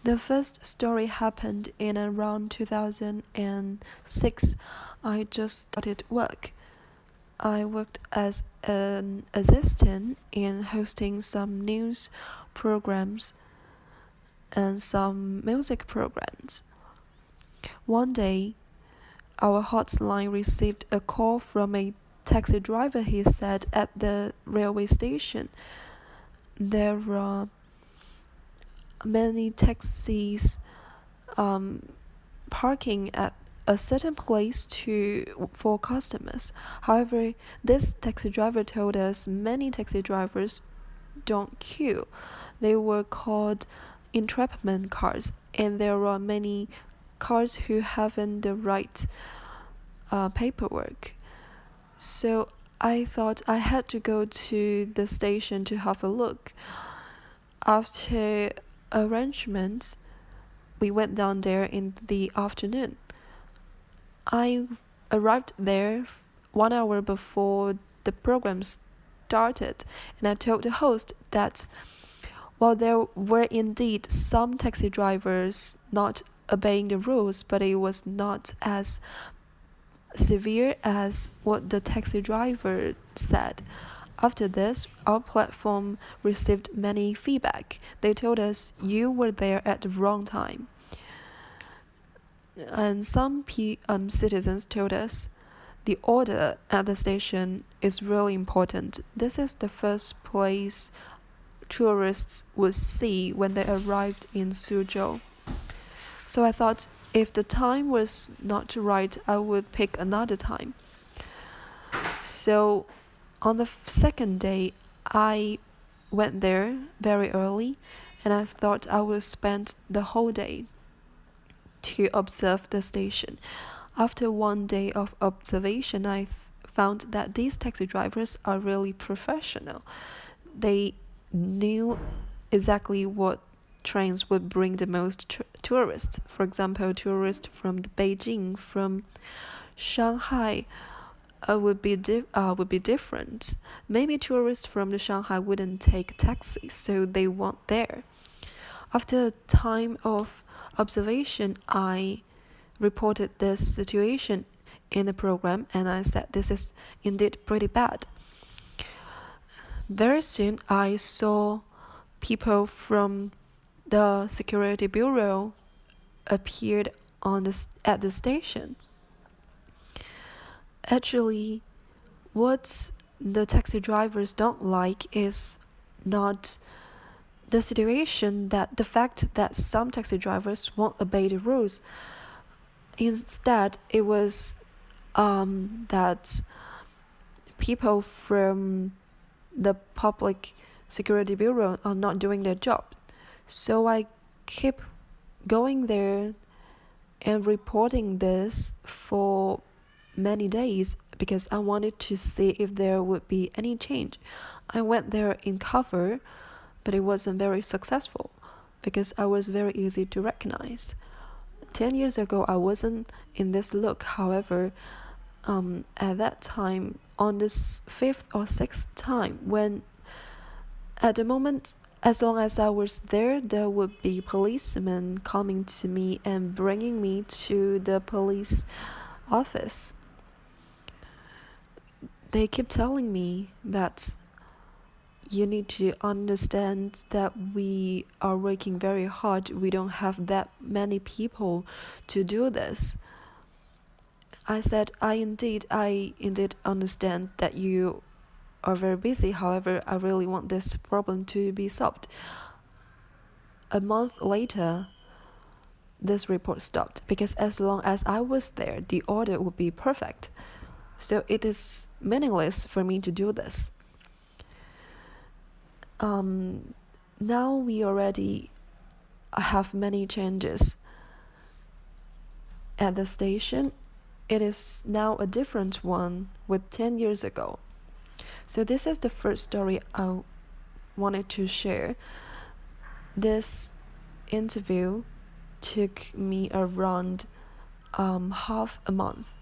The first story happened in around 2006. I just started work. I worked as an assistant in hosting some news programs and some music programs. One day, our hotline received a call from a taxi driver. He said at the railway station there are many taxis parking at a certain place for customers. However, this taxi driver told us many taxi drivers don't queue. They were called entrapment cars, and there are many cars who haven't the right paperwork. So I thought I had to go to the station to have a look. After arrangements, we went down there in the afternoon. I arrived there 1 hour before the program started, and I told the host that while there were indeed some taxi drivers not obeying the rules, but it was not as severe as what the taxi driver said. After this, our platform received many feedback. They told us you were there at the wrong time. And some citizens told us the order at the station is really important. This is the first place tourists would see when they arrived in Suzhou. So I thought if the time was not right, I would pick another time. So on the second day, I went there very early, and I thought I would spend the whole day to observe the station. After 1 day of observation, I found that these taxi drivers are really professional. They knew exactly what trains would bring the most tourists. For example, tourists from Beijing, from Shanghai would be different. Maybe tourists from the Shanghai wouldn't take taxis, so they weren't there. After a time of observation, I reported this situation in the program, and I said this is indeed pretty bad. Very soon, I saw people from the security bureau appeared at the station. Actually, what the taxi drivers don't like is not the situation that the fact that some taxi drivers won't obey the rules. Instead, it was that people from the public security bureau are not doing their job. So I keep going there and reporting this for many days because I wanted to see if there would be any change. I went there in cover, but it wasn't very successful because I was very easy to recognize. 10 years ago, I wasn't in this look. However, at that time, on this 5th or 6th time, when at the moment, as long as I was there, there would be policemen coming to me and bringing me to the police office. They keep telling me that you need to understand that we are working very hard. We don't have that many people to do this. I said, I indeed understand that you are very busy. However, I really want this problem to be solved. A month later, this report stopped because as long as I was there, the order would be perfect. So it is meaningless for me to do this. Now we already have many changes at the station. It is now a different one with 10 years ago. So this is the first story I wanted to share. This interview took me around half a month.